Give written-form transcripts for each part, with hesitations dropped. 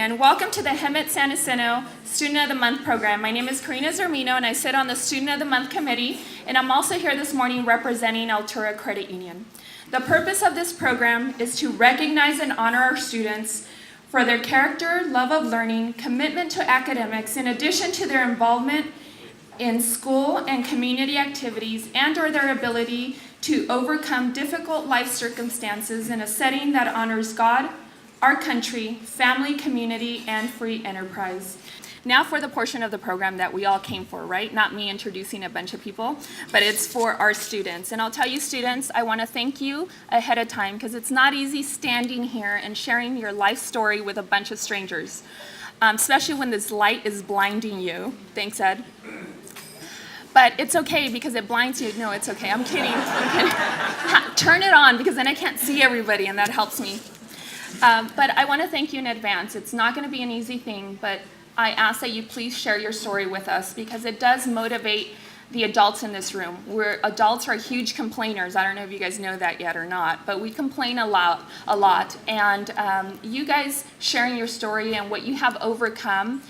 and welcome to the Hemet San Jacinto Student of the Month program. My name is Karina Zermino, and I sit on the Student of the Month committee, and I'm also here this morning representing Altura Credit Union. The purpose of this program is to recognize and honor our students for their character, love of learning, commitment to academics, in addition to their involvement in school and community activities and/or their ability to overcome difficult life circumstances in a setting that honors God, our country, family, community, and free enterprise. Now for the portion of the program that we all came for, right? Not me introducing a bunch of people, but it's for our students. And I'll tell you, students, I want to thank you ahead of time because it's not easy standing here and sharing your life story with a bunch of strangers, especially when this light is blinding you. Thanks, Ed. But it's okay because it blinds you. No, it's okay. I'm kidding. Turn it on because then I can't see everybody, and that helps me. But I want to thank you in advance. It's not going to be an easy thing, but I ask that you please share your story with us because it does motivate the adults in this room. Adults are huge complainers. I don't know if you guys know that yet or not, but we complain a lot. And you guys sharing your story and what you have overcome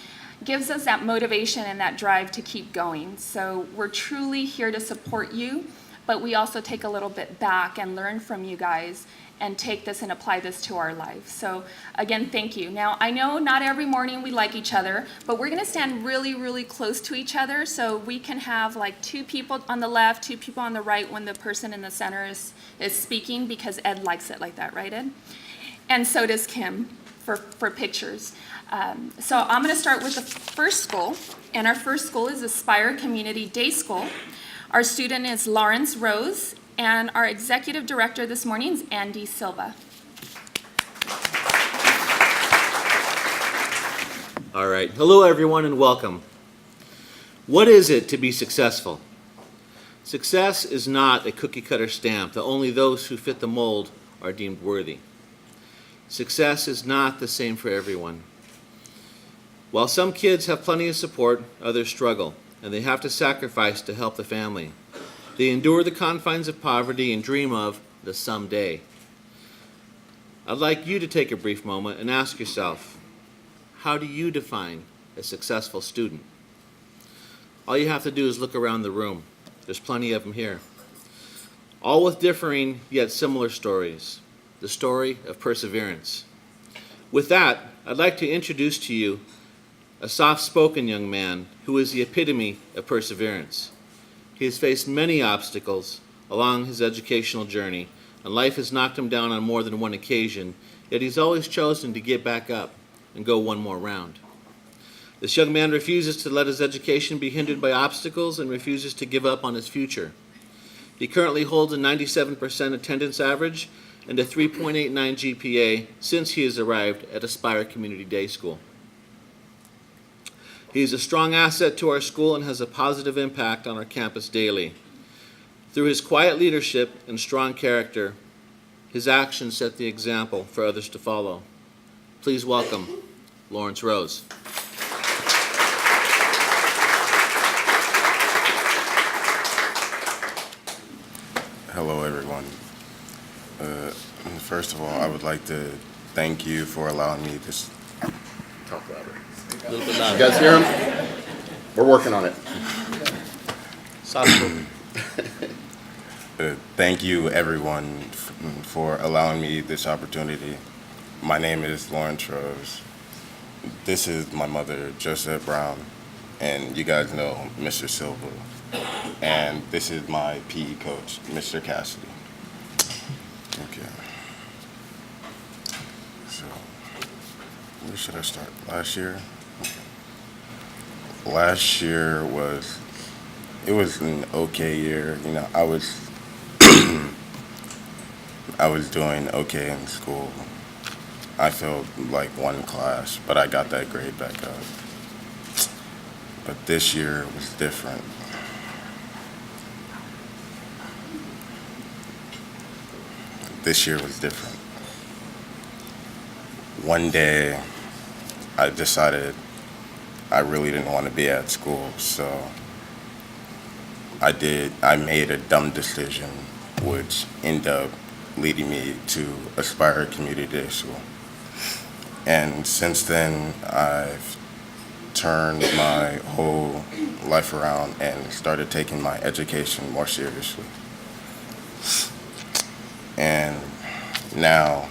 gives us that motivation and that drive to keep going. So we're truly here to support you, but we also take a little bit back and learn from you guys and take this and apply this to our life. So again, thank you. Now, I know not every morning we like each other, but we're gonna stand really, really close to each other so we can have like 2 people on the left, 2 people on the right when the person in the center is speaking, because Ed likes it like that, right, Ed? And so does Kim for pictures. So I'm gonna start with the first school, and our first school is Aspire Community Day School. Our student is Lawrence Rose, and our executive director this morning is Andy Silva. All right. Hello, everyone, and welcome. What is it to be successful? Success is not a cookie-cutter stamp that only those who fit the mold are deemed worthy. Success is not the same for everyone. While some kids have plenty of support, others struggle, and they have to sacrifice to help the family. They endure the confines of poverty and dream of the someday. I'd like you to take a brief moment and ask yourself, how do you define a successful student? All you have to do is look around the room. There's plenty of them here. All with differing yet similar stories. The story of perseverance. With that, I'd like to introduce to you a soft-spoken young man who is the epitome of perseverance. He has faced many obstacles along his educational journey, and life has knocked him down on more than one occasion, yet he's always chosen to get back up and go one more round. This young man refuses to let his education be hindered by obstacles and refuses to give up on his future. He currently holds a 97% attendance average and a 3.89 GPA since he has arrived at Aspire Community Day School. He is a strong asset to our school and has a positive impact on our campus daily. Through his quiet leadership and strong character, his actions set the example for others to follow. Please welcome Lawrence Rose. Hello, everyone. First of all, I would like to thank you for allowing me this. Talk louder. A little bit louder. You guys hear him? We're working on it. Thank you, everyone, for allowing me this opportunity. My name is Lawrence Rose. This is my mother, Joseph Brown, and you guys know Mr. Silva. And this is my PE coach, Mr. Cassidy. Okay. So, where should I start? Last year? Okay. Last year was an okay year. You know, I was doing okay in school. I failed like one class, but I got that grade back up. But this year was different. This year was different. One day, I decided I really didn't want to be at school, so I made a dumb decision, which ended up leading me to Aspire Community Day School. And since then, I've turned my whole life around and started taking my education more seriously. And now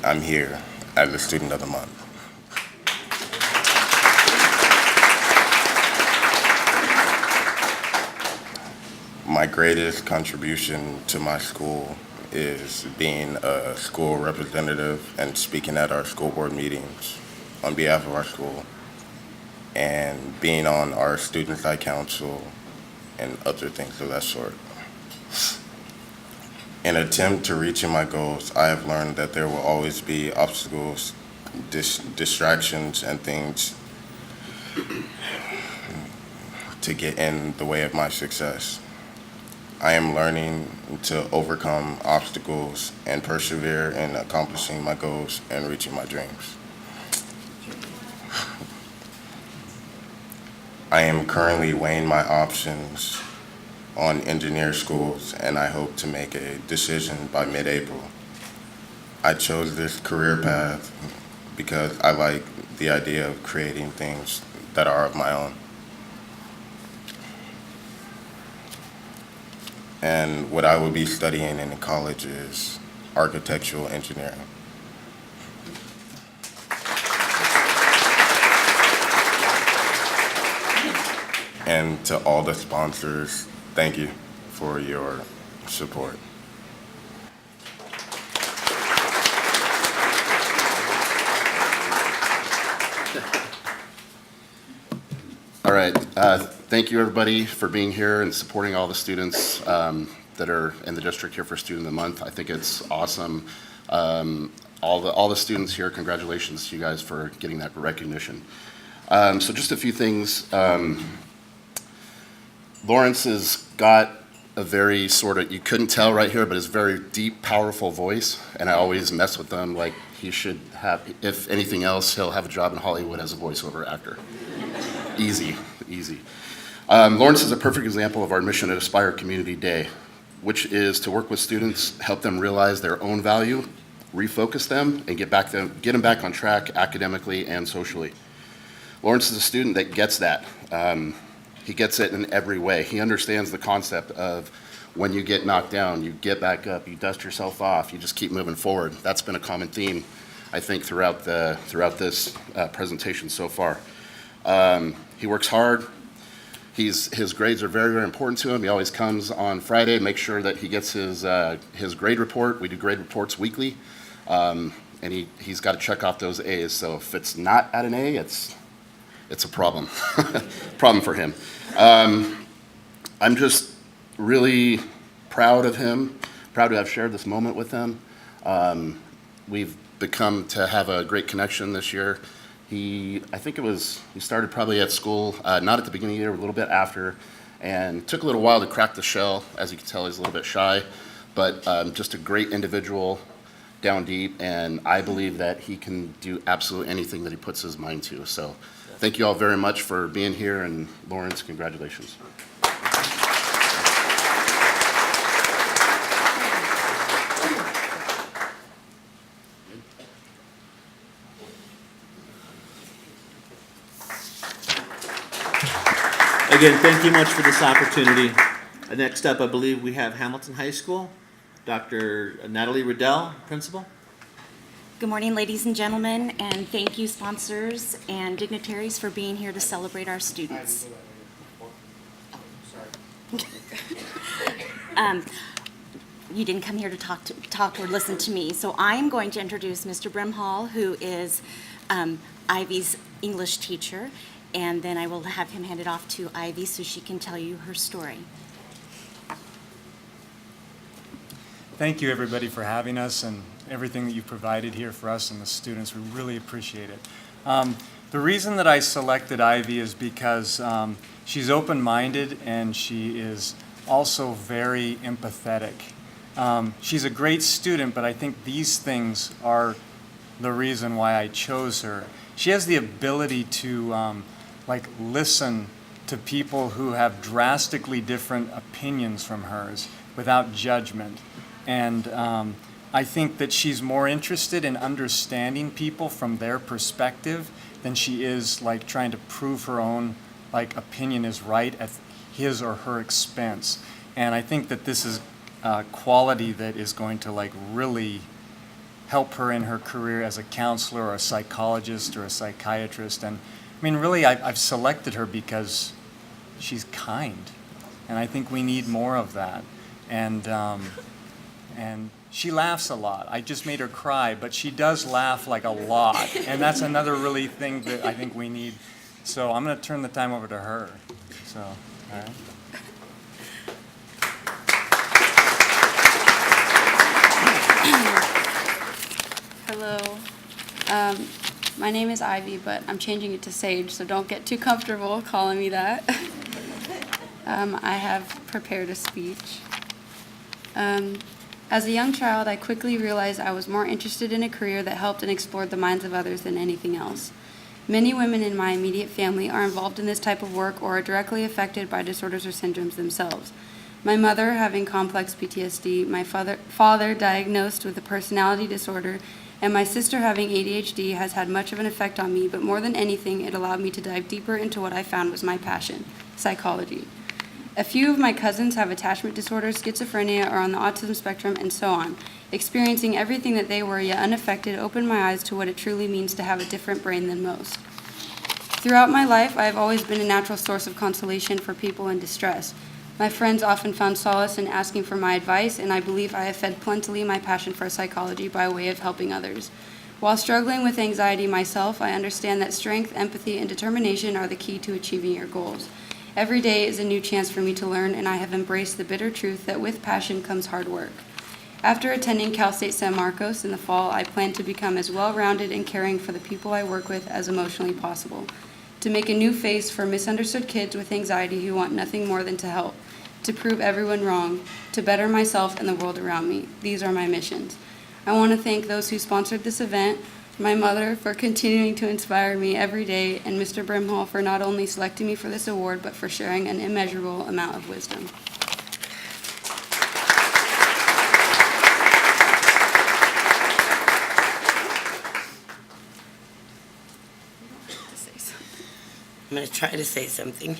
I'm here as the Student of the Month. My greatest contribution to my school is being a school representative and speaking at our school board meetings on behalf of our school, and being on our student side council and other things of that sort. In an attempt to reaching my goals, I have learned that there will always be obstacles, distractions, and things to get in the way of my success. I am learning to overcome obstacles and persevere in accomplishing my goals and reaching my dreams. I am currently weighing my options on engineer schools, and I hope to make a decision by mid-April. I chose this career path because I like the idea of creating things that are of my own. And what I will be studying in college is architectural engineering. And to all the sponsors, thank you for your support. All right. Thank you, everybody, for being here and supporting all the students that are in the district here for Student of the Month. I think it's awesome. All the students here, congratulations to you guys for getting that recognition. So just a few things. Lawrence has got a very sort of, you couldn't tell right here, but his very deep, powerful voice. And I always mess with them like he should have, if anything else, he'll have a job in Hollywood as a voiceover actor. Easy, easy. Lawrence is a perfect example of our mission at Aspire Community Day, which is to work with students, help them realize their own value, refocus them, and get them back on track academically and socially. Lawrence is a student that gets that. He gets it in every way. He understands the concept of when you get knocked down, you get back up, you dust yourself off, you just keep moving forward. That's been a common theme, I think, throughout this presentation so far. He works hard. His grades are very, very important to him. He always comes on Friday, make sure that he gets his grade report. We do grade reports weekly, and he's got to check off those A's. So if it's not at an A, it's a problem, problem for him. I'm just really proud of him, proud to have shared this moment with him. We've become to have a great connection this year. He started probably at school, not at the beginning of the year, a little bit after, and took a little while to crack the shell. As you can tell, he's a little bit shy, but just a great individual, down deep, and I believe that he can do absolutely anything that he puts his mind to. So thank you all very much for being here, and Lawrence, congratulations. Again, thank you much for this opportunity. Next up, I believe we have Hamilton High School. Dr. Natalie Riddell, principal. Good morning, ladies and gentlemen, and thank you, sponsors and dignitaries, for being here to celebrate our students. You didn't come here to talk or listen to me, so I am going to introduce Mr. Brimhall, who is Ivy's English teacher, and then I will have him hand it off to Ivy so she can tell you her story. Thank you, everybody, for having us and everything that you've provided here for us and the students. We really appreciate it. The reason that I selected Ivy is because she's open-minded and she is also very empathetic. She's a great student, but I think these things are the reason why I chose her. She has the ability to listen to people who have drastically different opinions from hers without judgment. And I think that she's more interested in understanding people from their perspective than she is like trying to prove her own like opinion is right at his or her expense. And I think that this is a quality that is going to like really help her in her career as a counselor or a psychologist or a psychiatrist. And I mean, really, I've selected her because she's kind, and I think we need more of that. And she laughs a lot. I just made her cry, but she does laugh like a lot, and that's another really thing that I think we need. So I'm going to turn the time over to her. So, all right. Hello. My name is Ivy, but I'm changing it to Sage, so don't get too comfortable calling me that. I have prepared a speech. As a young child, I quickly realized I was more interested in a career that helped and explored the minds of others than anything else. Many women in my immediate family are involved in this type of work or are directly affected by disorders or syndromes themselves. My mother having complex PTSD, my father diagnosed with a personality disorder, and my sister having ADHD has had much of an effect on me, but more than anything, it allowed me to dive deeper into what I found was my passion, psychology. A few of my cousins have attachment disorder, schizophrenia, or on the autism spectrum, and so on. Experiencing everything that they were, yet unaffected, opened my eyes to what it truly means to have a different brain than most. Throughout my life, I have always been a natural source of consolation for people in distress. My friends often found solace in asking for my advice, and I believe I have fed plentifully my passion for psychology by way of helping others. While struggling with anxiety myself, I understand that strength, empathy, and determination are the key to achieving your goals. Every day is a new chance for me to learn, and I have embraced the bitter truth that with passion comes hard work. After attending Cal State San Marcos in the fall, I plan to become as well-rounded and caring for the people I work with as emotionally possible. To make a new face for misunderstood kids with anxiety who want nothing more than to help. To prove everyone wrong. To better myself and the world around me. These are my missions. I want to thank those who sponsored this event, my mother for continuing to inspire me every day, and Mr. Brimhall for not only selecting me for this award, but for sharing an immeasurable amount of wisdom. I'm going to try to say something.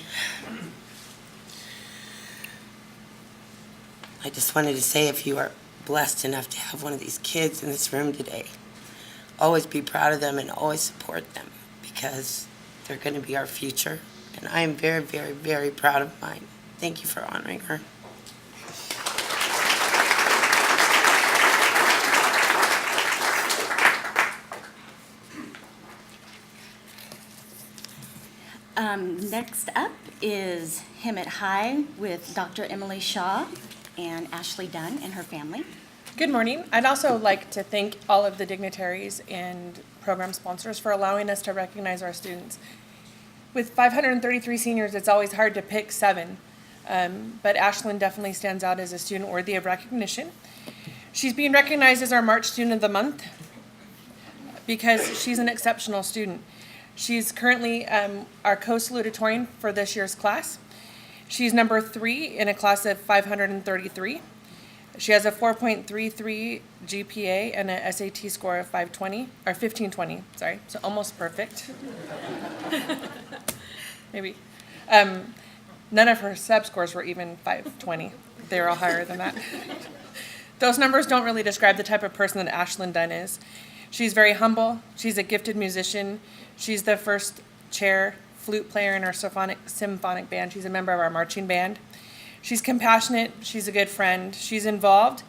I just wanted to say, if you are blessed enough to have one of these kids in this room today, always be proud of them and always support them, because they're going to be our future. And I am very, very, very proud of mine. Thank you for honoring her. Next up is Hemet High with Dr. Emily Shaw and Ashley Dunn and her family. Good morning. I'd also like to thank all of the dignitaries and program sponsors for allowing us to recognize our students. With 533 seniors, it's always hard to pick 7, but Ashlyn definitely stands out as a student worthy of recognition. She's being recognized as our March Student of the Month because she's an exceptional student. She's currently our co-salutatorian for this year's class. She's number 3 in a class of 533. She has a 4.33 GPA and a SAT score of 1520, sorry, so almost perfect. Maybe. None of her sub scores were even 520. They were all higher than that. Those numbers don't really describe the type of person that Ashlyn Dunn is. She's very humble. She's a gifted musician. She's the first chair flute player in our symphonic band. She's a member of our marching band. She's compassionate. She's a good friend. She's involved.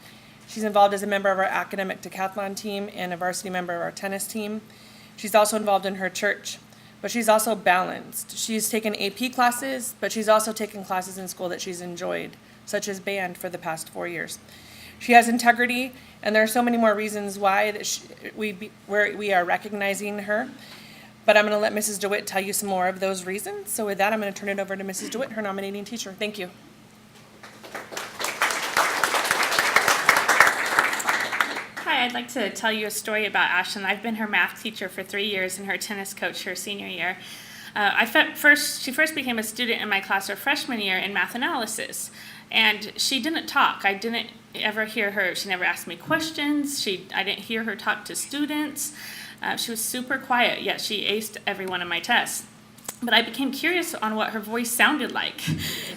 She's involved as a member of our academic decathlon team and a varsity member of our tennis team. She's also involved in her church, but she's also balanced. She's taken AP classes, but she's also taken classes in school that she's enjoyed, such as band for the past 4 years. She has integrity, and there are so many more reasons why that we are recognizing her. But I'm going to let Mrs. DeWitt tell you some more of those reasons. So with that, I'm going to turn it over to Mrs. DeWitt, her nominating teacher. Thank you. Hi, I'd like to tell you a story about Ashlyn. I've been her math teacher for 3 years and her tennis coach her senior year. She first became a student in my class her freshman year in math analysis. And she didn't talk. I didn't ever hear her. She never asked me questions. I didn't hear her talk to students. She was super quiet, yet she aced every one of my tests. But I became curious on what her voice sounded like.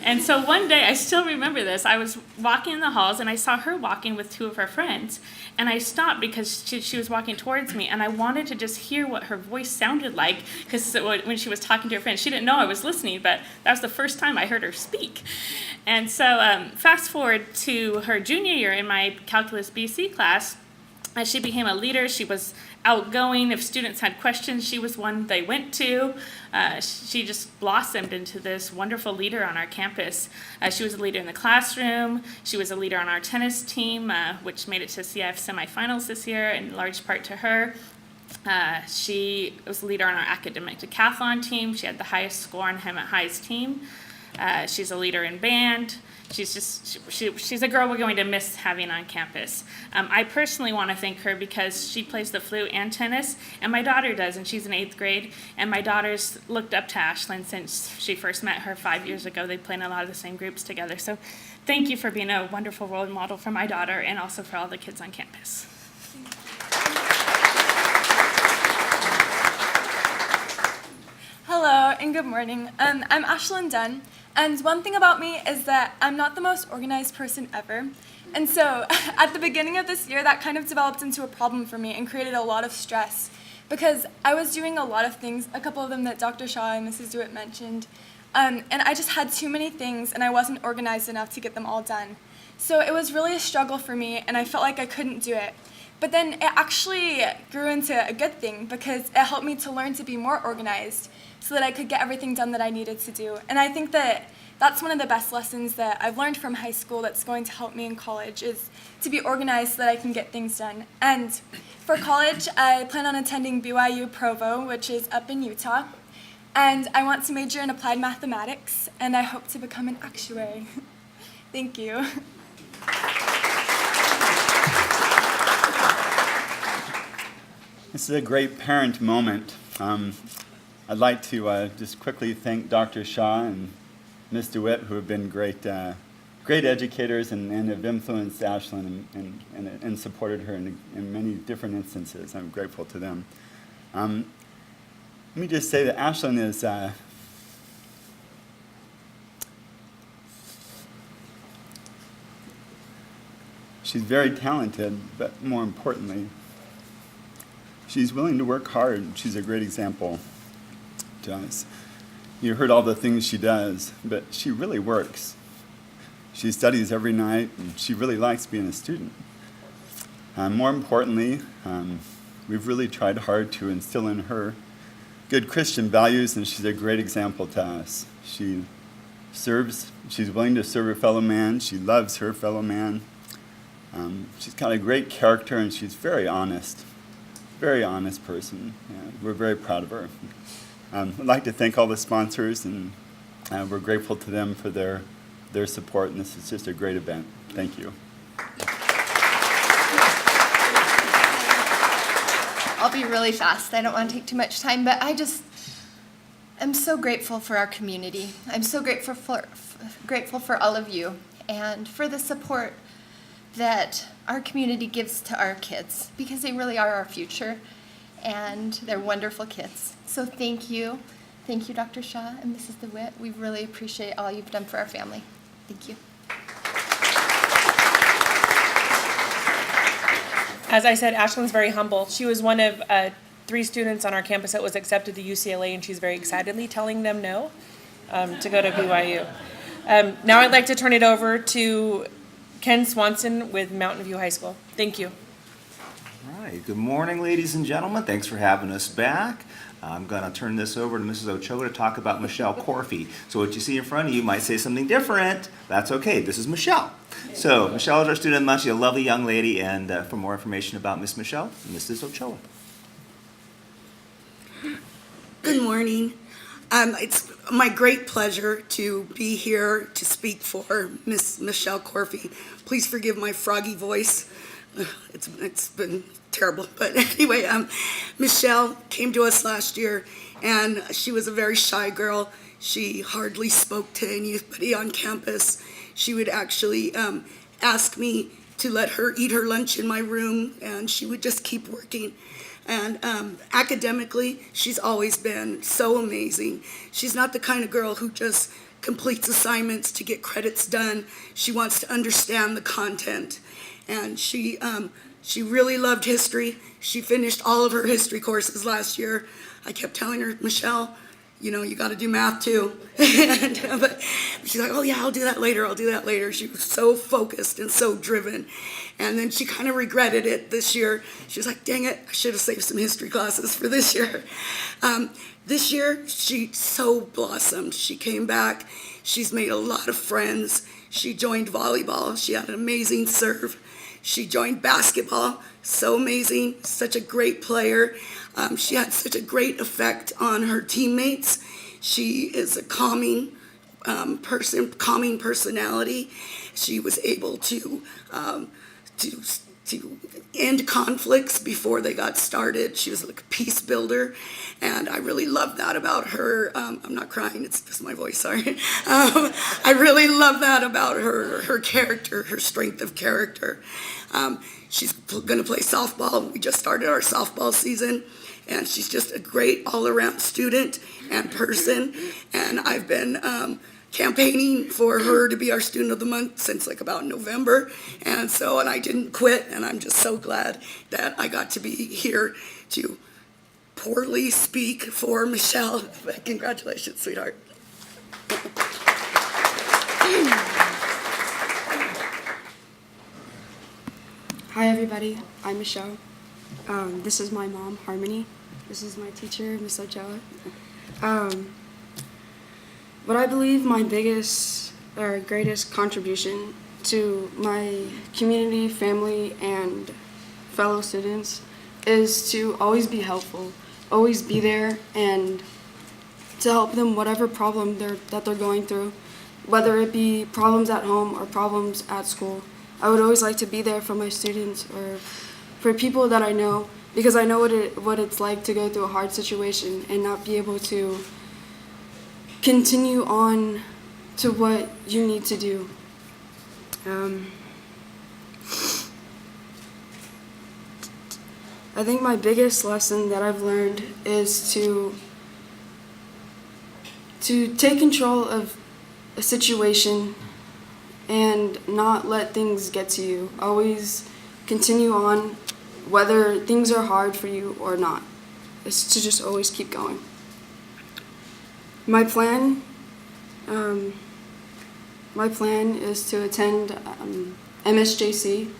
And so one day, I still remember this, I was walking in the halls and I saw her walking with two of her friends. And I stopped because she was walking towards me, and I wanted to just hear what her voice sounded like, because when she was talking to her friends, she didn't know I was listening, but that was the first time I heard her speak. And so fast forward to her junior year in my Calculus BC class, she became a leader. She was outgoing. If students had questions, she was one they went to. She just blossomed into this wonderful leader on our campus. She was a leader in the classroom. She was a leader on our tennis team, which made it to CIF semifinals this year, in large part to her. She was a leader on our academic decathlon team. She had the highest score on Hemet High's team. She's a leader in band. She's a girl we're going to miss having on campus. I personally want to thank her because she plays the flute and tennis, and my daughter does, and she's in 8th grade. And my daughter's looked up to Ashlyn since she first met her 5 years ago. They play in a lot of the same groups together. So thank you for being a wonderful role model for my daughter and also for all the kids on campus. Hello and good morning. I'm Ashlyn Dunn, and one thing about me is that I'm not the most organized person ever. And so at the beginning of this year, that kind of developed into a problem for me and created a lot of stress because I was doing a lot of things, a couple of them that Dr. Shaw and Mrs. DeWitt mentioned, and I just had too many things and I wasn't organized enough to get them all done. So it was really a struggle for me and I felt like I couldn't do it. But then it actually grew into a good thing because it helped me to learn to be more organized so that I could get everything done that I needed to do. And I think that that's one of the best lessons that I've learned from high school that's going to help me in college is to be organized so that I can get things done. And for college, I plan on attending BYU Provo, which is up in Utah. And I want to major in applied mathematics, and I hope to become an actuary. Thank you. This is a great parent moment. I'd like to just quickly thank Dr. Shaw and Ms. DeWitt, who have been great educators and have influenced Ashlyn and supported her in many different instances. I'm grateful to them. Let me just say that Ashlyn is she's very talented, but more importantly, she's willing to work hard. She's a great example to us. You heard all the things she does, but she really works. She studies every night, and she really likes being a student. More importantly, we've really tried hard to instill in her good Christian values, and she's a great example to us. She's willing to serve her fellow man. She loves her fellow man. She's got a great character, and she's very honest person. We're very proud of her. I'd like to thank all the sponsors, and we're grateful to them for their support, and this is just a great event. Thank you. I'll be really fast. I don't want to take too much time, but I'm so grateful for our community. I'm so grateful for all of you and for the support that our community gives to our kids, because they really are our future, and they're wonderful kids. So thank you. Thank you, Dr. Shaw and Mrs. DeWitt. We really appreciate all you've done for our family. Thank you. As I said, Ashlyn's very humble. She was one of 3 students on our campus that was accepted to UCLA, and she's very excitedly telling them no to go to BYU. Now I'd like to turn it over to Ken Swanson with Mountain View High School. Thank you. All right. Good morning, ladies and gentlemen. Thanks for having us back. I'm going to turn this over to Mrs. Ochoa to talk about Michelle Corfey. So what you see in front of you might say something different. That's okay. This is Michelle. So Michelle is our student of the month. She's a lovely young lady. And for more information about Miss Michelle, Mrs. Ochoa. Good morning. It's my great pleasure to be here to speak for Miss Michelle Corfey. Please forgive my froggy voice. It's been terrible. But anyway, Michelle came to us last year, and she was a very shy girl. She hardly spoke to anybody on campus. she would actually ask me to let her eat her lunch in my room, and she would just keep working. And academically, she's always been so amazing. She's not the kind of girl who just completes assignments to get credits done. She wants to understand the content. And she really loved history. She finished all of her history courses last year. I kept telling her, Michelle, you know, you got to do math too. But she's like, oh yeah, I'll do that later. She was so focused and so driven. And then she kind of regretted it this year. She was like, dang it, I should have saved some history classes for this year. This year, she so blossomed. She came back. She's made a lot of friends. She joined volleyball. She had an amazing serve. She joined basketball. So amazing. Such a great player. She had such a great effect on her teammates. She is a calming personality. She was able to end conflicts before they got started. She was like a peace builder, and I really love that about her. I'm not crying, it's just my voice, sorry. I really love that about her character, her strength of character. She's gonna play softball. We just started our softball season, and she's just a great all-around student and person, and I've been campaigning for her to be our student of the month since like about November, and I didn't quit, and I'm just so glad that I got to be here to poorly speak for Michelle. But congratulations, sweetheart. Hi everybody, I'm Michelle. This is my mom, Harmony. This is my teacher, Miss Ochoa. What I believe my biggest or greatest contribution to my community, family, and fellow students is to always be helpful, always be there, and to help them whatever problem that they're going through, whether it be problems at home or problems at school. I would always like to be there for my students or for people that I know, because I know what it's like to go through a hard situation and not be able to continue on to what you need to do. I think my biggest lesson that I've learned is to take control of a situation and not let things get to you. Always continue on, whether things are hard for you or not. It's to just always keep going. My plan is to attend MSJC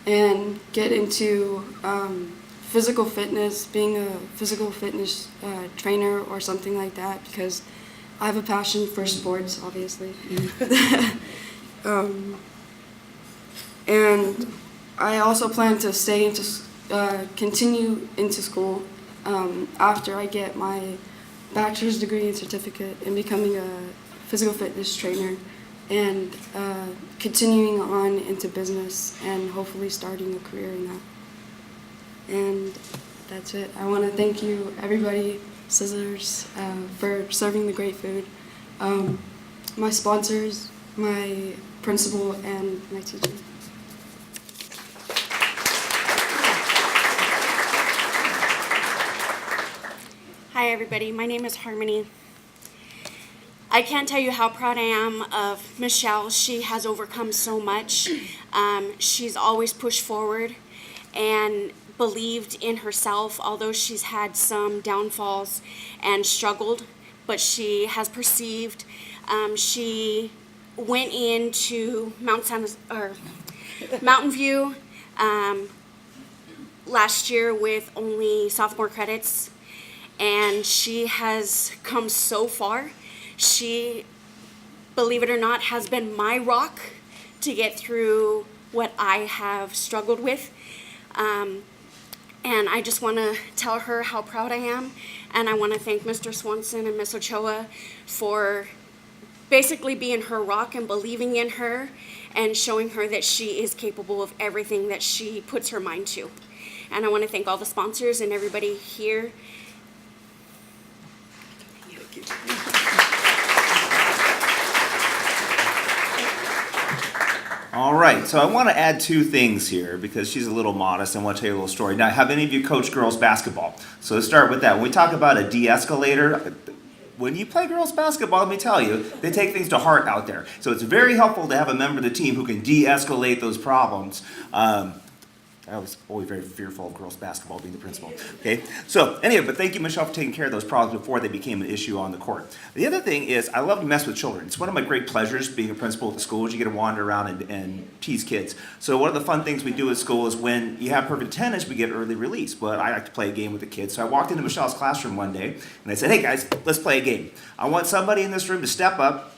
and get into physical fitness, being a physical fitness trainer or something like that, because I have a passion for sports, obviously. And I also plan to continue into school after I get my bachelor's degree and certificate in becoming a physical fitness trainer, and continuing on into business and hopefully starting a career in that. And that's it. I want to thank you, everybody, Sizzlers, for serving the great food. My sponsors, my principal, and my teacher. Hi everybody, my name is Harmony. I can't tell you how proud I am of Michelle. She has overcome so much. She's always pushed forward and believed in herself, although she's had some downfalls and struggled, but she has perceived. She went into Mountain View last year with only sophomore credits, and she has come so far. She, believe it or not, has been my rock to get through what I have struggled with. And I just want to tell her how proud I am, and I want to thank Mr. Swanson and Miss Ochoa for basically being her rock and believing in her and showing her that she is capable of everything that she puts her mind to. And I want to thank all the sponsors and everybody here. All right, so I want to add two things here because she's a little modest and I want to tell you a little story. Now, have any of you coached girls basketball? So let's start with that. When we talk about a de-escalator, when you play girls basketball, let me tell you, they take things to heart out there. So it's very helpful to have a member of the team who can de-escalate those problems. I was always very fearful of girls basketball being the principal. Okay, so anyway, but thank you, Michelle, for taking care of those problems before they became an issue on the court. The other thing is I love to mess with children. It's one of my great pleasures being a principal at the school is you get to wander around and tease kids. So one of the fun things we do at school is when you have perfect attendance, we get early release. But I like to play a game with the kids. So I walked into Michelle's classroom one day and I said, hey guys, let's play a game. I want somebody in this room to step up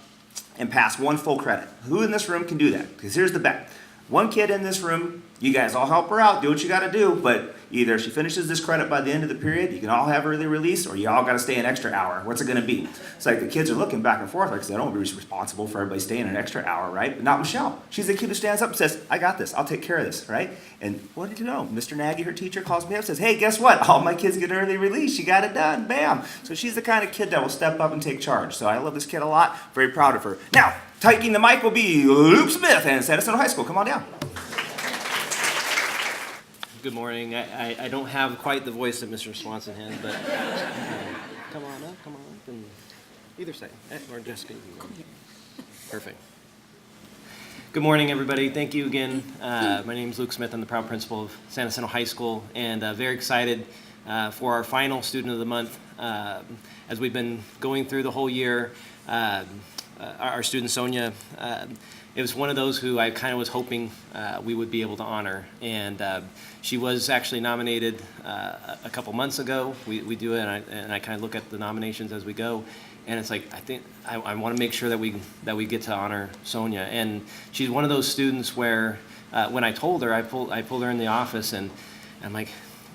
and pass one full credit. Who in this room can do that? Because here's the bet. One kid in this room, you guys all help her out, do what you got to do, but either she finishes this credit by the end of the period, you can all have early release, or you all got to stay an extra hour. What's it going to be? It's like the kids are looking back and forth, like I don't want to be responsible for everybody staying an extra hour, right? But not Michelle. She's the kid who stands up and says, I got this, I'll take care of this, right? And what did you know? Mr. Nagy, her teacher, calls me up and says, hey, guess what? All my kids get early release. She got it done, bam. So she's the kind of kid that will step up and take charge. So I love this kid a lot, very proud of her. Now, taking the mic will be Luke Smith and Jacinto High School. Come on down. Good morning. I don't have quite the voice that Mr. Swanson has, but come on up, and either side, or Jessica. Perfect. Good morning, everybody. Thank you again. My name is Luke Smith. I'm the proud principal of San Jacinto High School, and very excited for our final Student of the Month. As we've been going through the whole year, our student Sonia, it was one of those who I kind of was hoping we would be able to honor, and she was actually nominated a couple months ago. We do it, and I kind of look at the nominations as we go, and it's like I think I want to make sure that we get to honor Sonia, and she's one of those students where when I told her, I pulled her in the office, and I'm like,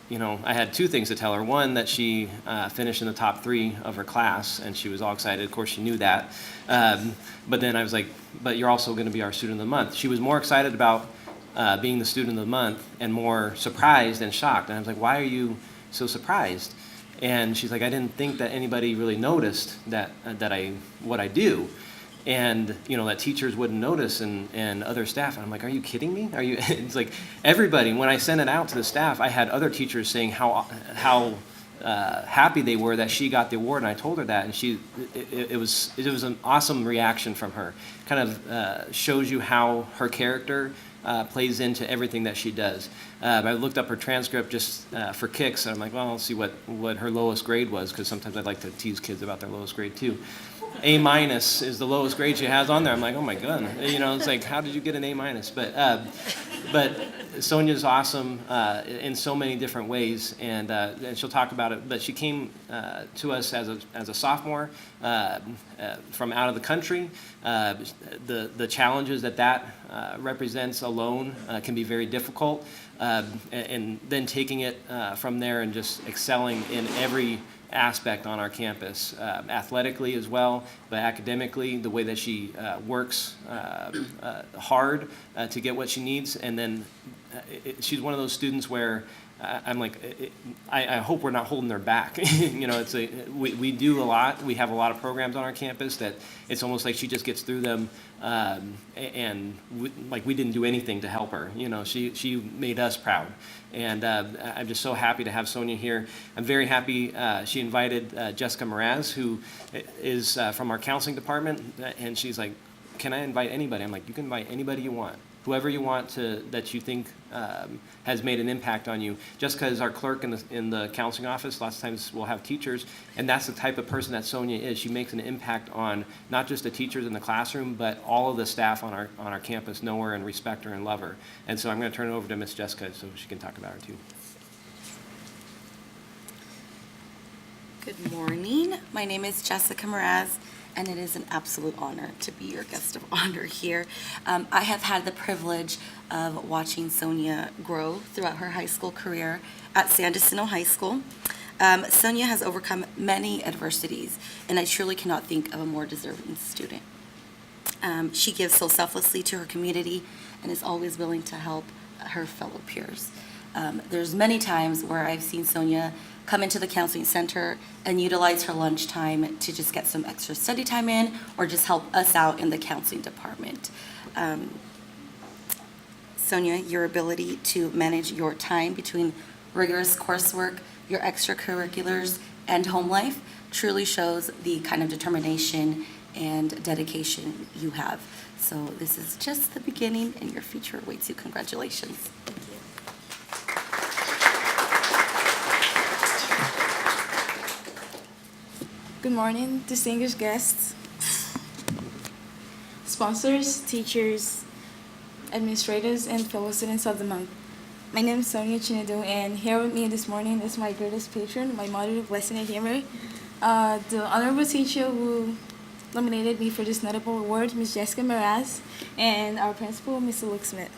you know, I had two things to tell her. One, that she finished in the top 3 of her class, and she was all excited. Of course, she knew that. But then I was like, but you're also going to be our Student of the Month. She was more excited about being the Student of the Month and more surprised and shocked. And I was like, why are you so surprised? And she's like, I didn't think that anybody really noticed what I do. And, you know, that teachers wouldn't notice and other staff. And I'm like, are you kidding me? It's like everybody, when I sent it out to the staff, I had other teachers saying how happy they were that she got the award. And I told her that, and it was an awesome reaction from her. Kind of shows you how her character plays into everything that she does. I looked up her transcript just for kicks, and I'm like, well, I'll see what her lowest grade was, because sometimes I'd like to tease kids about their lowest grade too. A- is the lowest grade she has on there. I'm like, oh my God, you know, it's like, how did you get an A-? But Sonia's awesome in so many different ways, and she'll talk about it. But she came to us as a sophomore from out of the country. The challenges that represents alone can be very difficult, and then taking it from there and just excelling in every aspect on our campus, athletically as well, but academically, the way that she works hard to get what she needs. And then she's one of those students where I'm like, I hope we're not holding her back. You know, we do a lot. We have a lot of programs on our campus that it's almost like she just gets through them, and we didn't do anything to help her. You know, she made us proud, and I'm just so happy to have Sonia here. I'm very happy she invited Jessica Mraz, who is from our counseling department, and she's like, can I invite anybody? I'm like, you can invite anybody you want. Whoever you want that you think has made an impact on you. Jessica is our clerk in the counseling office. Lots of times we'll have teachers, and that's the type of person that Sonia is. She makes an impact on not just the teachers in the classroom, but all of the staff on our campus know her and respect her and love her. And so I'm going to turn it over to Miss Jessica so she can talk about her too. Good morning. My name is Jessica Mraz, and it is an absolute honor to be your guest of honor here. I have had the privilege of watching Sonia grow throughout her high school career at San Jacinto High School. Sonia has overcome many adversities, and I truly cannot think of a more deserving student. She gives so selflessly to her community and is always willing to help her fellow peers. There's many times where I've seen Sonia come into the counseling center and utilize her lunchtime to just get some extra study time in or just help us out in the counseling department. Sonia, your ability to manage your time between rigorous coursework, your extracurriculars, and home life truly shows the kind of determination and dedication you have. So this is just the beginning, and your future awaits you. Congratulations. Thank you. Good morning, distinguished guests, sponsors, teachers, administrators, and fellow students of the month. My name is Sonia Chinedu, and here with me this morning is my greatest patron, my mother, Blessing and Hemet, the honorable teacher who nominated me for this notable award, Ms. Jessica Meraz, and our principal, Mr. Luke Smith.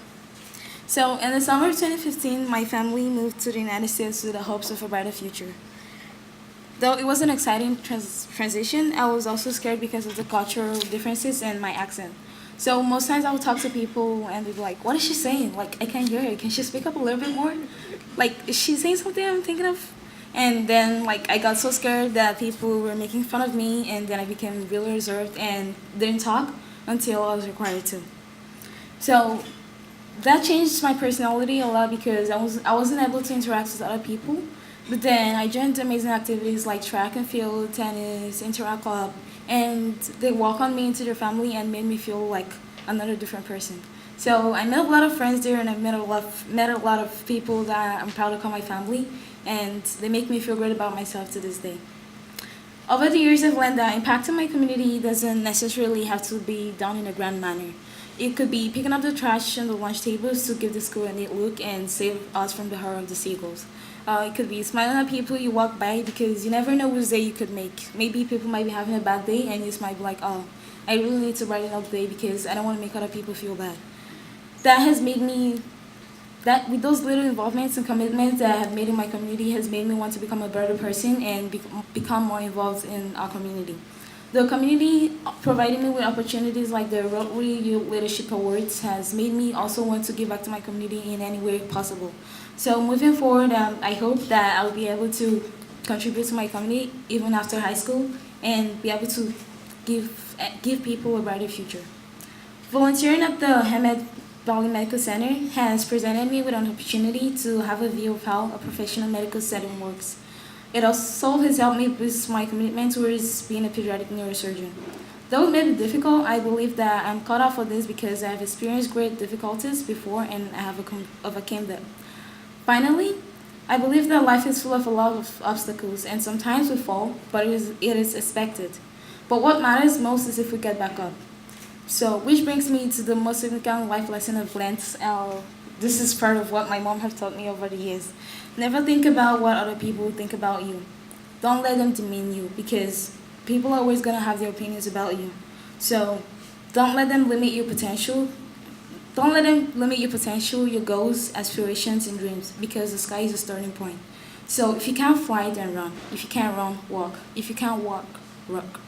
So, in the summer of 2015, my family moved to the United States with the hopes of a brighter future. Though it was an exciting transition, I was also scared because of the cultural differences and my accent. So most times I would talk to people and they'd be like, what is she saying? Like, I can't hear her. Can she speak up a little bit more? Like, is she saying something I'm thinking of? And then, like, I got so scared that people were making fun of me, and then I became really reserved and didn't talk until I was required to. So that changed my personality a lot because I wasn't able to interact with other people. But then I joined amazing activities like track and field, tennis, Interact Club, and they welcomed me into their family and made me feel like another different person. So I met a lot of friends there, and I met a lot of people that I'm proud to call my family, and they make me feel great about myself to this day. Over the years, I've learned that impacting my community doesn't necessarily have to be done in a grand manner. It could be picking up the trash on the lunch tables to give the school a neat look and save us from the horror of the seagulls. It could be smiling at people you walk by because you never know which day you could make. Maybe people might be having a bad day and you just might be like, oh, I really need to brighten up the day because I don't want to make other people feel bad. That has made me, with those little involvements and commitments that I have made in my community has made me want to become a better person and become more involved in our community. The community providing me with opportunities like the Rotary Youth Leadership Awards has made me also want to give back to my community in any way possible. So moving forward, I hope that I'll be able to contribute to my community even after high school and be able to give people a brighter future. Volunteering at the Hemet Valley Medical Center has presented me with an opportunity to have a view of how a professional medical setting works. It also has helped me boost my commitment towards being a pediatric neurosurgeon. Though it may be difficult, I believe that I'm cut off for this because I have experienced great difficulties before and I have overcome them. Finally, I believe that life is full of a lot of obstacles and sometimes we fall, but it is expected. But what matters most is if we get back up. So, which brings me to the most significant life lesson I've learned. This is part of what my mom has taught me over the years. Never think about what other people think about you. Don't let them demean you because people are always going to have their opinions about you. So, don't let them limit your potential. Don't let them limit your potential, your goals, aspirations, and dreams because the sky is a starting point. So if you can't fly, then run. If you can't run, walk. If you can't walk,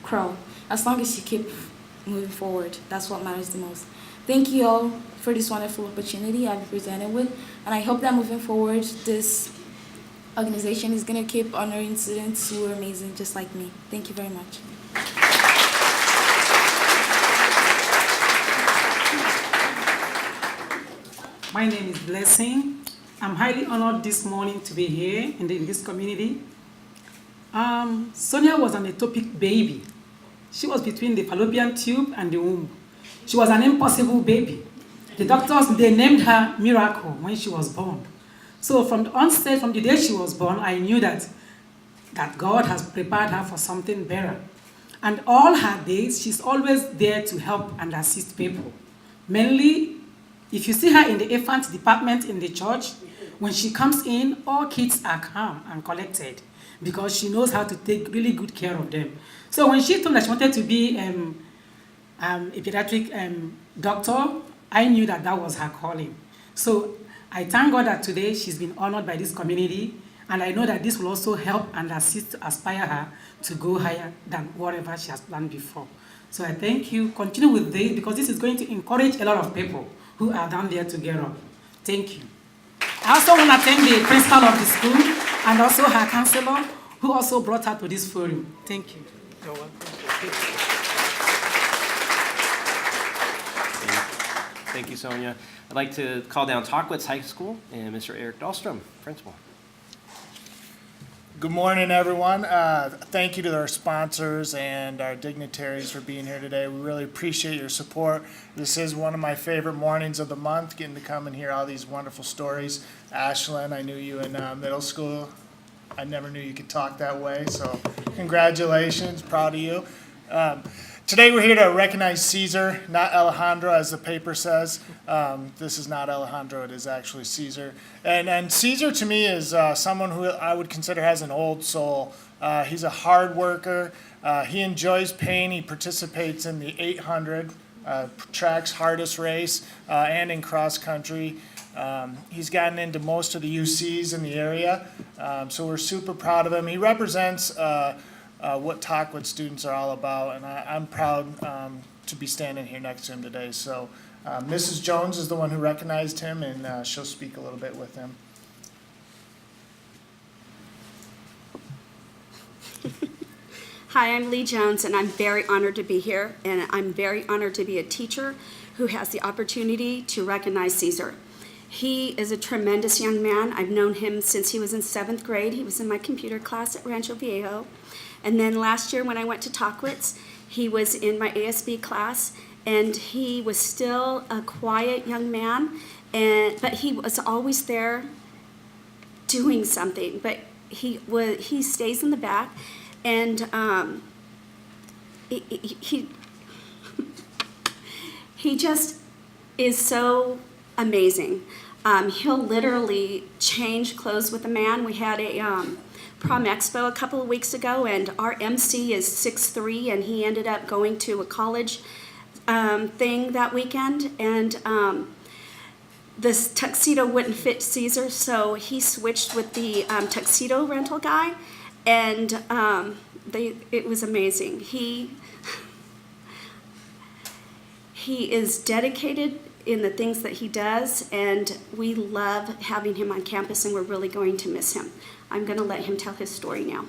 crawl. As long as you keep moving forward, that's what matters the most. Thank you all for this wonderful opportunity I've been presented with, and I hope that moving forward, this organization is going to keep honoring students who are amazing just like me. Thank you very much. My name is Blessing. I'm highly honored this morning to be here in this community. Sonia was an ectopic baby. She was between the fallopian tube and the womb. She was an impossible baby. The doctors, they named her Miracle when she was born. So from the onset, from the day she was born, I knew that God has prepared her for something better. And all her days, she's always there to help and assist people. Mainly, if you see her in the infant department in the church, when she comes in, all kids are calm and collected because she knows how to take really good care of them. So when she told me that she wanted to be a pediatric doctor, I knew that that was her calling. So I thank God that today she's been honored by this community, and I know that this will also help and assist to aspire her to go higher than whatever she has planned before. So I thank you. Continue with this because this is going to encourage a lot of people who are down there to get up. Thank you. I also want to thank the principal of the school and also her counselor who also brought her to this forum. Thank you. You're welcome. Thank you, Sonia. I'd like to call down Tockwitz High School and Mr. Eric Dahlstrom, principal. Good morning, everyone. Thank you to our sponsors and our dignitaries for being here today. We really appreciate your support. This is one of my favorite mornings of the month, getting to come and hear all these wonderful stories. Ashlyn, I knew you in middle school. I never knew you could talk that way, so congratulations, proud of you. Today we're here to recognize Caesar, not Alejandro, as the paper says. This is not Alejandro, it is actually Caesar. And Caesar to me is someone who I would consider has an old soul. He's a hard worker. He enjoys pain. He participates in the 800, track's hardest race, and in cross country. He's gotten into most of the UCs in the area, so we're super proud of him. He represents what Tockwitz students are all about, and I'm proud to be standing here next to him today. So Mrs. Jones is the one who recognized him, and she'll speak a little bit with him. Hi, I'm Lee Jones, and I'm very honored to be here, and I'm very honored to be a teacher who has the opportunity to recognize Caesar. He is a tremendous young man. I've known him since he was in 7th grade. He was in my computer class at Rancho Viejo. And then last year when I went to Tockwitz, he was in my ASB class, and he was still a quiet young man, but he was always there doing something. But he stays in the back, and he just is so amazing. He'll literally change clothes with a man. We had a prom expo a couple of weeks ago, and our MC is 6'3", and he ended up going to a college thing that weekend, and this tuxedo wouldn't fit Caesar, so he switched with the tuxedo rental guy, and it was amazing. He is dedicated in the things that he does, and we love having him on campus, and we're really going to miss him. I'm going to let him tell his story now.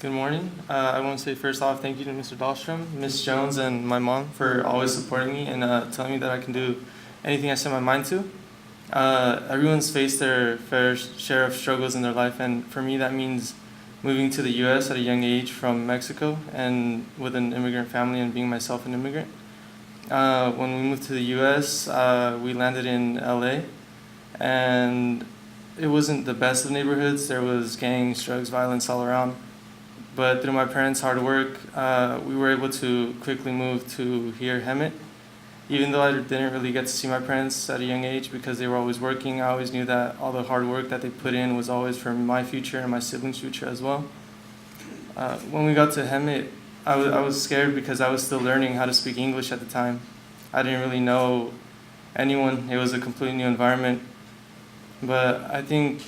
Good morning. I want to say first off, thank you to Mr. Dahlstrom, Ms. Jones, and my mom for always supporting me and telling me that I can do anything I set my mind to. Everyone's faced their fair share of struggles in their life, and for me that means moving to the U.S. at a young age from Mexico and with an immigrant family and being myself an immigrant. When we moved to the U.S., we landed in L.A., and it wasn't the best of neighborhoods. There was gangs, drugs, violence all around. But through my parents' hard work, we were able to quickly move to here, Hemet. Even though I didn't really get to see my parents at a young age because they were always working, I always knew that all the hard work that they put in was always for my future and my siblings' future as well. When we got to Hemet, I was scared because I was still learning how to speak English at the time. I didn't really know anyone. It was a completely new environment. But I think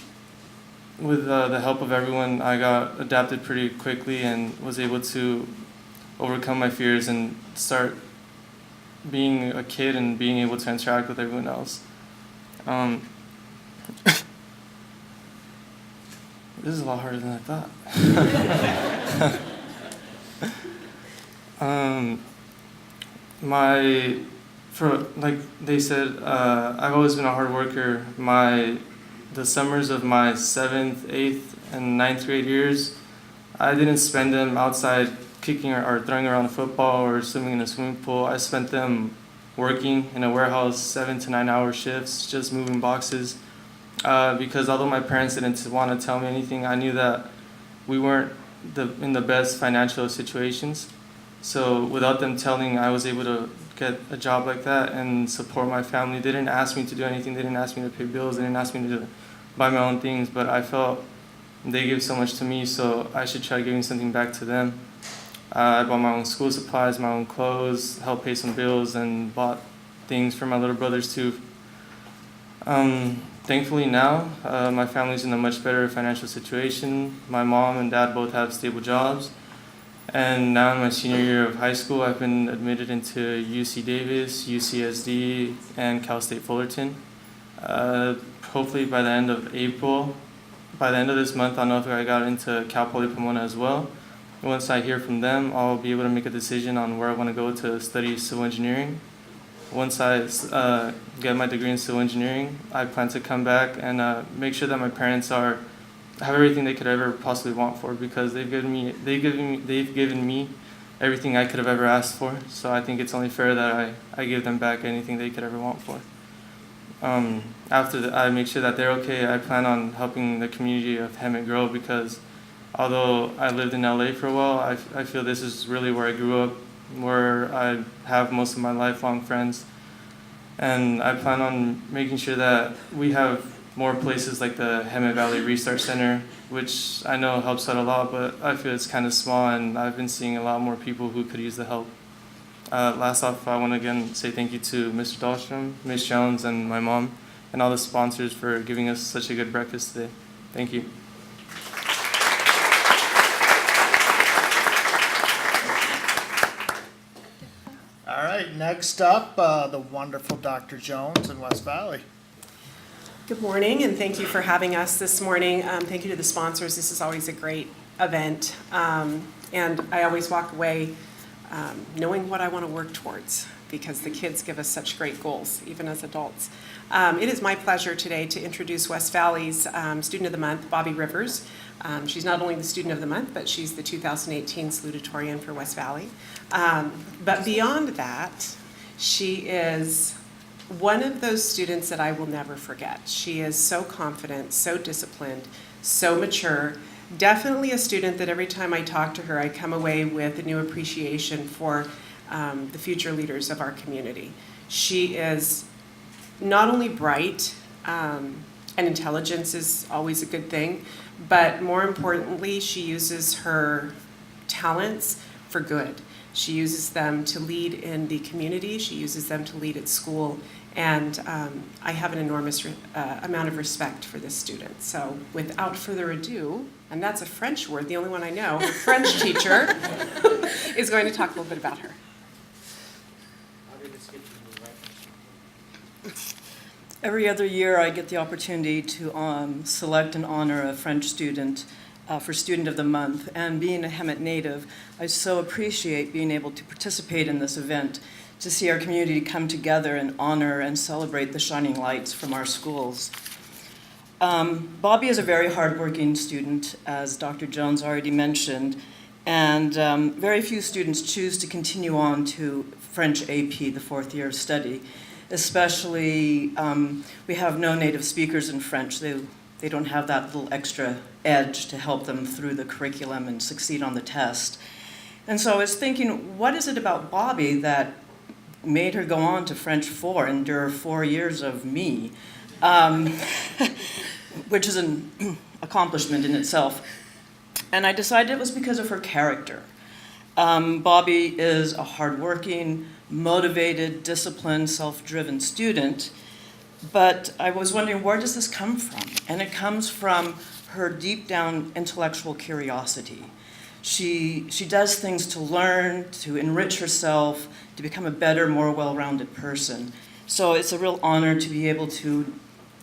with the help of everyone, I got adapted pretty quickly and was able to overcome my fears and start being a kid and being able to interact with everyone else. This is a lot harder than I thought. Like they said, I've always been a hard worker. The summers of my 7th, 8th, and 9th grade years, I didn't spend them outside kicking or throwing around a football or swimming in a swimming pool. I spent them working in a warehouse 7 to 9 hour shifts, just moving boxes. Because although my parents didn't want to tell me anything, I knew that we weren't in the best financial situations. So without them telling, I was able to get a job like that and support my family. They didn't ask me to do anything. They didn't ask me to pay bills. They didn't ask me to buy my own things. But I felt they gave so much to me, so I should try giving something back to them. I bought my own school supplies, my own clothes, helped pay some bills, and bought things for my little brothers too. Thankfully now, my family's in a much better financial situation. My mom and dad both have stable jobs. And now in my senior year of high school, I've been admitted into UC Davis, UCSD, and Cal State Fullerton. Hopefully by the end of April, by the end of this month, I'll know if I got into Cal Poly Pomona as well. And once I hear from them, I'll be able to make a decision on where I want to go to study civil engineering. Once I get my degree in civil engineering, I plan to come back and make sure that my parents have everything they could ever possibly want for, because they've given me everything I could have ever asked for. So I think it's only fair that I give them back anything they could ever want for. After I make sure that they're okay, I plan on helping the community of Hemet grow, because although I lived in LA for a while, I feel this is really where I grew up, where I have most of my lifelong friends. And I plan on making sure that we have more places like the Hemet Valley Research Center, which I know helps out a lot, but I feel it's kind of small, and I've been seeing a lot more people who could use the help. Last off, I want to again say thank you to Mr. Dahlstrom, Ms. Jones, and my mom, and all the sponsors for giving us such a good breakfast today. Thank you. All right, next up, the wonderful Dr. Jones in West Valley. Good morning, and thank you for having us this morning. Thank you to the sponsors. This is always a great event, and I always walk away knowing what I want to work towards, because the kids give us such great goals, even as adults. It is my pleasure today to introduce West Valley's Student of the Month, Bobby Rivers. She's not only the Student of the Month, but she's the 2018 salutatorian for West Valley. But beyond that, she is one of those students that I will never forget. She is so confident, so disciplined, so mature. Definitely a student that every time I talk to her, I come away with a new appreciation for the future leaders of our community. She is not only bright, and intelligence is always a good thing, but more importantly, she uses her talents for good. She uses them to lead in the community, she uses them to lead at school, and I have an enormous amount of respect for this student. So without further ado, and that's a French word, the only one I know, her French teacher is going to talk a little bit about her. Every other year, I get the opportunity to select and honor a French student for Student of the Month. And being a Hemet native, I so appreciate being able to participate in this event, to see our community come together and honor and celebrate the shining lights from our schools. Bobby is a very hardworking student, as Dr. Jones already mentioned, and very few students choose to continue on to French AP, the fourth year of study. Especially, we have no native speakers in French. They don't have that little extra edge to help them through the curriculum and succeed on the test. And so I was thinking, what is it about Bobby that made her go on to French 4, endure 4 years of me, which is an accomplishment in itself. And I decided it was because of her character. Bobby is a hardworking, motivated, disciplined, self-driven student, but I was wondering, where does this come from? And it comes from her deep down intellectual curiosity. She does things to learn, to enrich herself, to become a better, more well-rounded person. So it's a real honor to be able to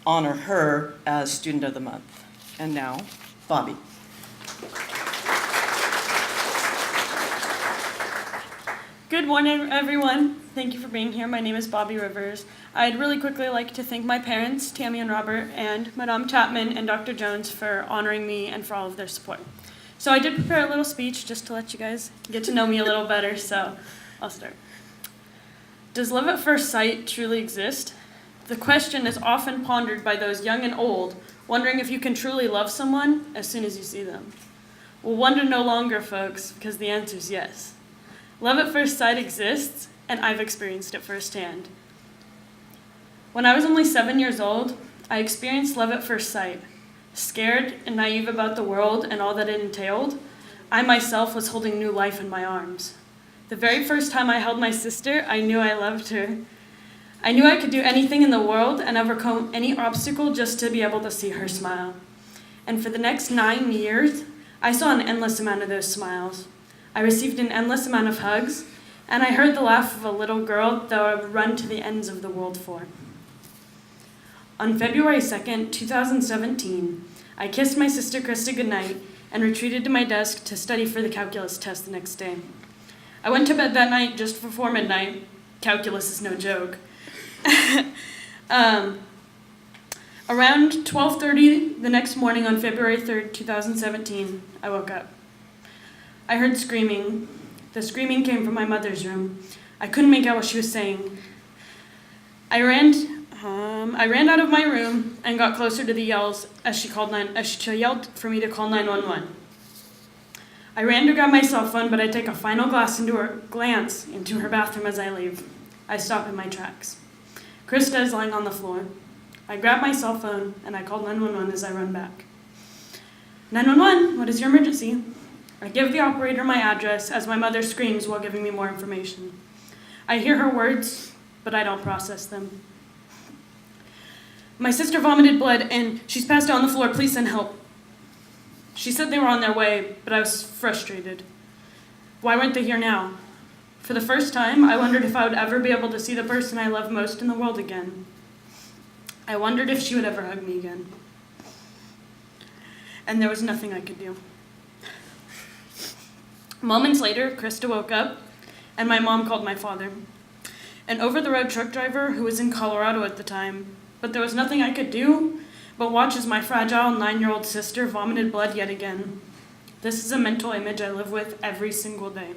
honor her as Student of the Month. And now, Bobby. Good morning, everyone. Thank you for being here. My name is Bobby Rivers. I'd really quickly like to thank my parents, Tammy and Robert, and Madame Chapman and Dr. Jones for honoring me and for all of their support. So I did prepare a little speech just to let you guys get to know me a little better, so I'll start. Does love at first sight truly exist? The question is often pondered by those young and old, wondering if you can truly love someone as soon as you see them. Well, wonder no longer, folks, because the answer is yes. Love at first sight exists, and I've experienced it firsthand. When I was only 7 years old, I experienced love at first sight. Scared and naive about the world and all that it entailed, I myself was holding new life in my arms. The very first time I held my sister, I knew I loved her. I knew I could do anything in the world and overcome any obstacle just to be able to see her smile. And for the next 9 years, I saw an endless amount of those smiles. I received an endless amount of hugs, and I heard the laugh of a little girl that I would run to the ends of the world for. On February 2nd, 2017, I kissed my sister Krista goodnight and retreated to my desk to study for the calculus test the next day. I went to bed that night just before midnight. Calculus is no joke. Around 12:30 the next morning on February 3rd, 2017, I woke up. I heard screaming. The screaming came from my mother's room. I couldn't make out what she was saying. I ran out of my room and got closer to the yells as she yelled for me to call 911. I ran to grab my cell phone, but I take a final glance into her bathroom as I leave. I stop in my tracks. Krista is lying on the floor. I grab my cell phone and I call 911 as I run back. 911, what is your emergency? I give the operator my address as my mother screams while giving me more information. I hear her words, but I don't process them. My sister vomited blood and she's passed out on the floor. Please send help. She said they were on their way, but I was frustrated. Why weren't they here now? For the first time, I wondered if I would ever be able to see the person I love most in the world again. I wondered if she would ever hug me again. And there was nothing I could do. Moments later, Krista woke up, and my mom called my father, an over-the-road truck driver who was in Colorado at the time. But there was nothing I could do but watch as my fragile 9-year-old sister vomited blood yet again. This is a mental image I live with every single day.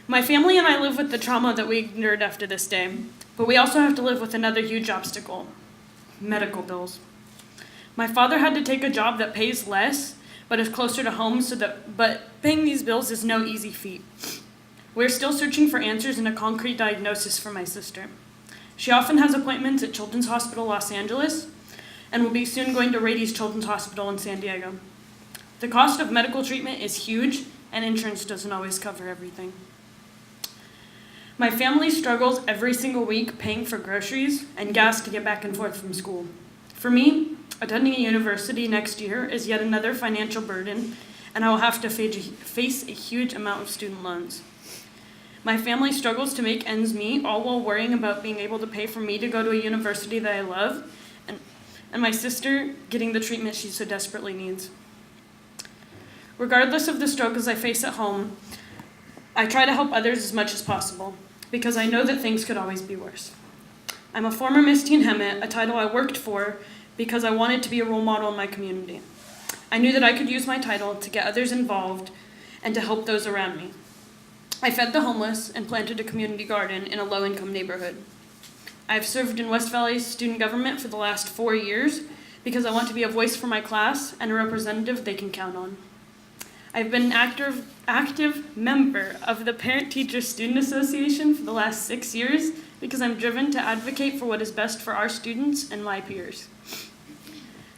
My family and I live with the trauma that we endured after this day, but we also have to live with another huge obstacle: medical bills. My father had to take a job that pays less, but is closer to home, but paying these bills is no easy feat. We're still searching for answers and a concrete diagnosis for my sister. She often has appointments at Children's Hospital Los Angeles and will be soon going to Rady's Children's Hospital in San Diego. The cost of medical treatment is huge, and insurance doesn't always cover everything. My family struggles every single week paying for groceries and gas to get back and forth from school. For me, attending a university next year is yet another financial burden, and I will have to face a huge amount of student loans. My family struggles to make ends meet, all while worrying about being able to pay for me to go to a university that I love, and my sister getting the treatment she so desperately needs. Regardless of the struggles I face at home, I try to help others as much as possible, because I know that things could always be worse. I'm a former Miss Teen Hemet, a title I worked for because I wanted to be a role model in my community. I knew that I could use my title to get others involved and to help those around me. I fed the homeless and planted a community garden in a low-income neighborhood. I've served in West Valley student government for the last 4 years because I want to be a voice for my class and a representative they can count on. I've been an active member of the Parent-Teacher-Student Association for the last 6 years because I'm driven to advocate for what is best for our students and my peers.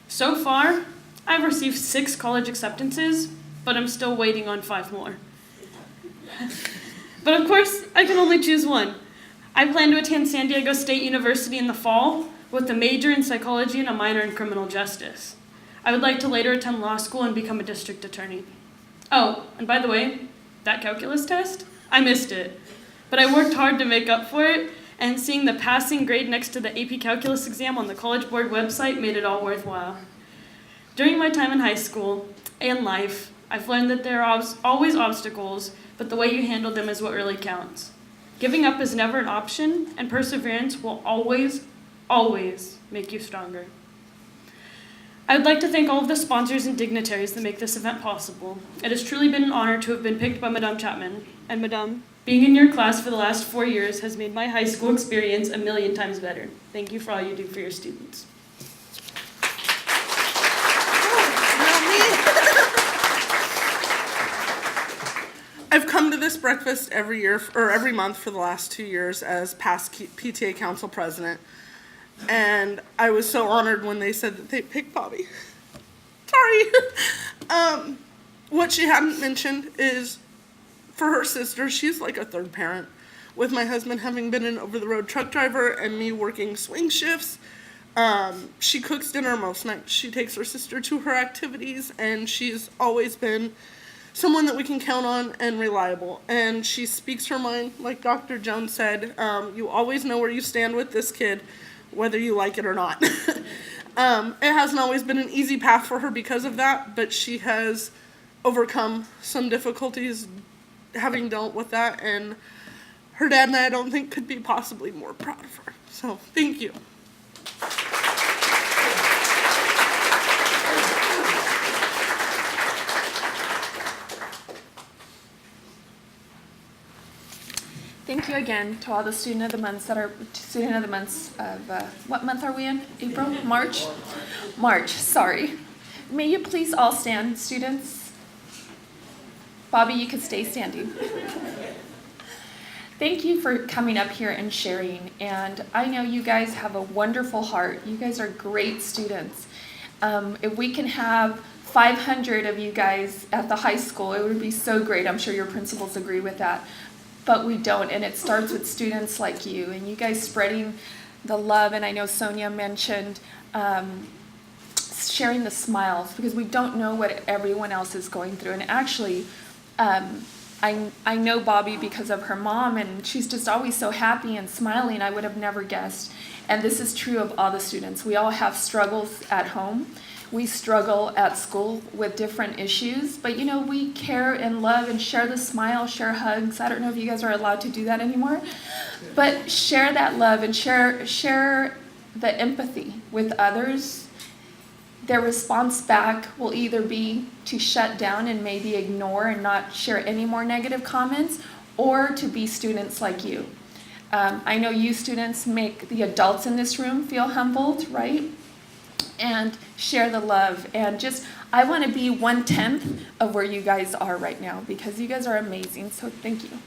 So far, I've received 6 college acceptances, but I'm still waiting on 5 more. But of course, I can only choose one. I plan to attend San Diego State University in the fall with a major in psychology and a minor in criminal justice. I would like to later attend law school and become a district attorney. Oh, and by the way, that calculus test, I missed it. But I worked hard to make up for it, and seeing the passing grade next to the AP Calculus exam on the College Board website made it all worthwhile. During my time in high school and life, I've learned that there are always obstacles, but the way you handle them is what really counts. Giving up is never an option, and perseverance will always, always make you stronger. I would like to thank all of the sponsors and dignitaries that make this event possible. It has truly been an honor to have been picked by Madame Chapman. And Madame, being in your class for the last 4 years has made my high school experience a million times better. Thank you for all you do for your students. I've come to this breakfast every year, or every month for the last 2 years as past PTA Council President. And I was so honored when they said that they picked Bobby. Sorry. What she hadn't mentioned is for her sister, she's like a third parent. With my husband having been an over-the-road truck driver and me working swing shifts, she cooks dinner most nights. She takes her sister to her activities, and she's always been someone that we can count on and reliable. And she speaks her mind, like Dr. Jones said. You always know where you stand with this kid, whether you like it or not. It hasn't always been an easy path for her because of that, but she has overcome some difficulties having dealt with that, and her dad and I don't think could be possibly more proud of her. So thank you. Thank you again to all the student of the months of, what month are we in? April? March? March, sorry. May you please all stand, students? Bobby, you can stay standing. Thank you for coming up here and sharing, and I know you guys have a wonderful heart. You guys are great students. If we can have 500 of you guys at the high school, it would be so great. I'm sure your principals agree with that. But we don't, and it starts with students like you, and you guys spreading the love, and I know Sonia mentioned sharing the smiles, because we don't know what everyone else is going through. And actually, I know Bobby because of her mom, and she's just always so happy and smiling. I would have never guessed. And this is true of all the students. We all have struggles at home. We struggle at school with different issues, but we care and love and share the smile, share hugs. I don't know if you guys are allowed to do that anymore, but share that love and share the empathy with others. Their response back will either be to shut down and maybe ignore and not share any more negative comments, or to be students like you. I know you students make the adults in this room feel humbled, right? And share the love, and I want to be 1/10 of where you guys are right now, because you guys are amazing, so thank you.